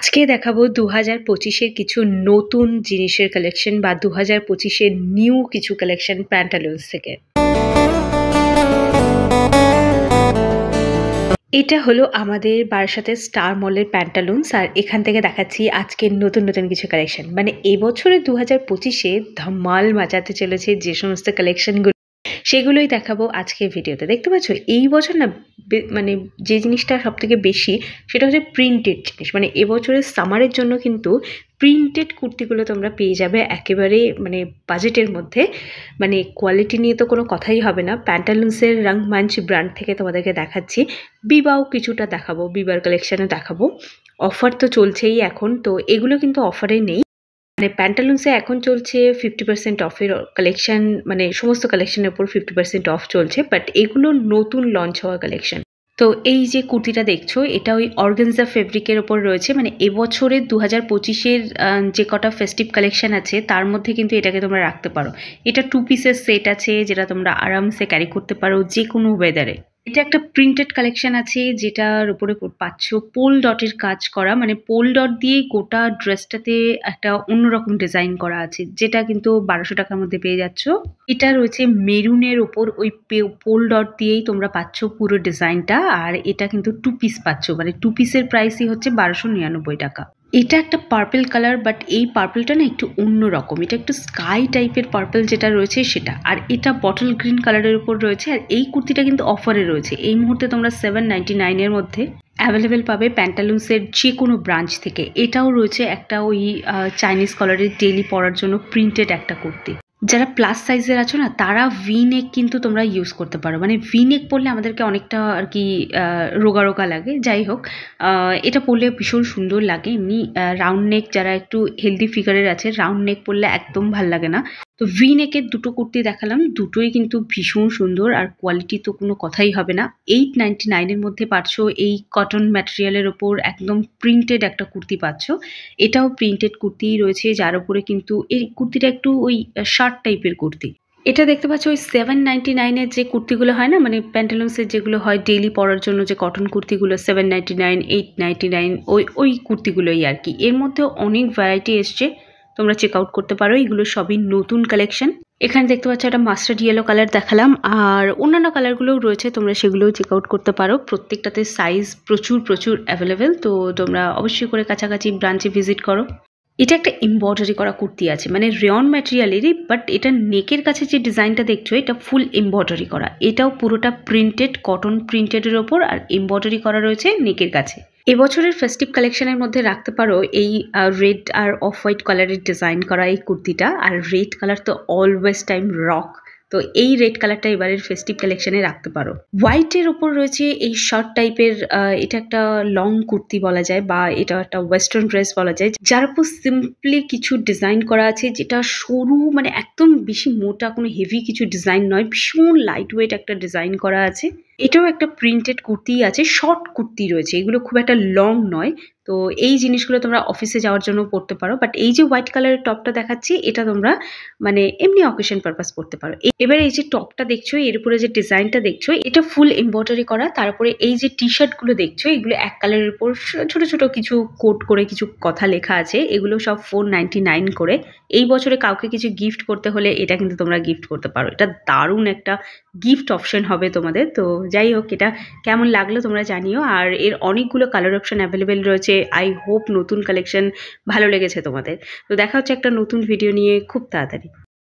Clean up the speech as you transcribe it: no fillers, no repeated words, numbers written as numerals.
আজকে দেখাবো 2025-এর কিছু নতুন জিনিসের কালেকশন বা 2025-এর নিউ কিছু কালেকশন প্যান্টালুন্স থেকে। এটা হলো আমাদের বারাসাতের স্টার মলের প্যান্টালুন্স, আর এখান থেকে দেখাচ্ছি আজকের নতুন নতুন কিছু কালেকশন। মানে এবছরে 2025-এ ধমাল মাচাতে চলেছে যে সমস্ত কালেকশনগুলো, সেগুলোই দেখাবো আজকে ভিডিওতে। দেখতে পাচ্ছ এই বছর না মানে যে জিনিসটা সব থেকে বেশি সেটা হচ্ছে প্রিন্টেড জিনিস। মানে এবছরের সামারের জন্য কিন্তু প্রিন্টেড কুর্তিগুলো তোমরা পেয়ে যাবে একেবারে মানে বাজেটের মধ্যে। মানে কোয়ালিটি নিয়ে তো কোনো কথাই হবে না। প্যান্টালুন্সের রংমঞ্চ ব্র্যান্ড থেকে তোমাদেরকে দেখাচ্ছি, বিবাও কিছুটা দেখাবো, বিবার কালেকশানে দেখাবো। অফার তো চলছেই এখন, তো এগুলো কিন্তু অফারে নেই। মানে প্যান্টালুন্সে এখন চলছে 50% অফের কালেকশন, মানে সমস্ত কালেকশনের উপর 50% অফ চলছে, বাট এগুলো নতুন লঞ্চ হওয়া কালেকশন। তো এই যে কুর্তিটা দেখছো এটা ওই অর্গানজা ফেব্রিকের ওপর রয়েছে। মানে এবছরের 2025-এর যে কটা ফেস্টিভ কালেকশন আছে তার মধ্যে কিন্তু এটাকে তোমরা রাখতে পারো। এটা 2 পিসের সেট আছে যেটা তোমরা আরামসে ক্যারি করতে পারো যে কোনো ওয়েদারে। এটা একটা প্রিন্টেড কালেকশন আছে যেটার উপরে পাচ্ছ পোল ডটের কাজ করা, মানে পোল ডট দিয়ে গোটা ড্রেসটাতে একটা অন্যরকম ডিজাইন করা আছে, যেটা কিন্তু 1200 টাকার মধ্যে পেয়ে যাচ্ছ। এটা রয়েছে মেরুনের ওপর ওই পোল ডট দিয়েই তোমরা পাচ্ছ পুরো ডিজাইনটা, আর এটা কিন্তু 2 পিস পাচ্ছ। মানে 2 পিসের প্রাইসই হচ্ছে 1299 টাকা। এটা একটা পার্পল কালার, বাট এই পার্পলটা না একটু অন্যরকম, এটা একটু স্কাই টাইপের পার্পল যেটা রয়েছে সেটা। আর এটা বটল গ্রিন কালারের উপর রয়েছে, আর এই কুর্তিটা কিন্তু অফারে রয়েছে। এই মুহূর্তে তোমরা 799-এর মধ্যে অ্যাভেলেবেল পাবে প্যান্টালুন্সের যে কোনো ব্রাঞ্চ থেকে। এটাও রয়েছে একটা ওই চাইনিজ কলারের ডেলি পরার জন্য প্রিন্টেড একটা কুর্তি। যারা প্লাস সাইজের আছো না তারা ভি নেক কিন্তু তোমরা ইউজ করতে পারো। মানে ভি নেক পরলে আমাদেরকে অনেকটা আর কি রোগা রোগা লাগে, যাই হোক এটা পরলে ভীষণ সুন্দর লাগে। এমনি রাউন্ড নেক যারা একটু হেলদি ফিগারের আছে, রাউন্ড নেক পরলে একদম ভাল লাগে না। তো ভি নেকের দুটো কুর্তি দেখালাম, দুটোই কিন্তু ভীষণ সুন্দর, আর কোয়ালিটি তো কোনো কথাই হবে না। 899-এর মধ্যে পাচ্ছ এই কটন ম্যাটেরিয়ালের ওপর একদম প্রিন্টেড একটা কুর্তি পাচ্ছ। এটাও প্রিন্টেড কুর্তিই রয়েছে, যার উপরে কিন্তু এই কুর্তিটা একটু ওই শার্ট টাইপের কুর্তি। এটা দেখতে পাচ্ছ ওই 799-এর যে কুর্তিগুলো হয় না, মানে প্যান্টালুন্সের যেগুলো হয় ডেইলি পরার জন্য যে কটন কুর্তিগুলো 799, 899, ওই কুর্তিগুলোই আর কি। এর মধ্যে অনেক ভ্যারাইটি এসছে, তোমরা চেক আউট করতে পারো। এগুলো সবই নতুন কালেকশন। এখানে দেখতে পাচ্ছ একটা মাস্টার্ড ইয়েলো কালার দেখালাম, আর অন্যান্য কালারগুলোও রয়েছে, তোমরা সেগুলোও চেক আউট করতে পারো। প্রত্যেকটাতে সাইজ প্রচুর অ্যাভেলেবেল, তো তোমরা অবশ্যই করে কাছাকাছি ব্রাঞ্চে ভিজিট করো। এটা একটা এমব্রয়ডারি করা কুর্তি আছে, মানে রেয়ন ম্যাটেরিয়ালেরই, বাট এটা নেকের কাছে যে ডিজাইনটা দেখছো এটা ফুল এমব্রয়ডারি করা। এটাও পুরোটা প্রিন্টেড, কটন প্রিন্টেডের ওপর, আর এমব্রয়ডারি করা রয়েছে নেকের কাছে। এবছরের ফেস্টিভ কালেকশনের মধ্যে রাখতে পারো এই রেড আর অফ হোয়াইট কালারের ডিজাইন করা এই কুর্তিটা। আর রেড কালার তো অলওয়েজ টাইম রক, তো এই রেড কালারটা এবারের ফেস্টিভ কালেকশনে রাখতে পারো। হোয়াইটের ওপর রয়েছে এই শার্ট টাইপের, এটা একটা লং কুর্তি বলা যায়, বা এটা একটা ওয়েস্টার্ন ড্রেস বলা যায়, যার উপর সিম্পলি কিছু ডিজাইন করা আছে, যেটা সরু, মানে একদম বেশি মোটা কোনো হেভি কিছু ডিজাইন নয়, ভীষণ লাইট ওয়েট একটা ডিজাইন করা আছে। এটাও একটা প্রিন্টেড কুর্তি আছে, শর্ট কুর্তি রয়েছে, এগুলো খুব একটা লং নয়। তো এই জিনিসগুলো তোমরা অফিসে যাওয়ার জন্য পরতে পারো, বাট এই যে হোয়াইট কালারের টপটা দেখাচ্ছি এটা তোমরা মানে এমনি অকেশন পারপাস পরতে পারো। এবার এই যে টপটা দেখছো, এর উপরে যে ডিজাইনটা দেখছো এটা ফুল এমব্রয়ডারি করা। তারপরে এই যে টি শার্ট গুলো দেখছো এগুলো এক কালারের উপর ছোট ছোট কিছু কোট করে কিছু কথা লেখা আছে, এগুলো সব 499 করে। এই বছরে কাউকে কিছু গিফট করতে হলে এটা কিন্তু তোমরা গিফট করতে পারো, এটা দারুণ একটা গিফট অপশন হবে তোমাদের। তো যাই হোক, এটা কেমন লাগলো তোমরা জানিও, আর এর অনেকগুলো কালার অপশন অ্যাভেলেবেল রয়েছে। আই হোপ নতুন কালেকশন ভালো লেগেছে তোমাদের। তো দেখা হচ্ছে একটা নতুন ভিডিও নিয়ে খুব তাড়াতাড়ি।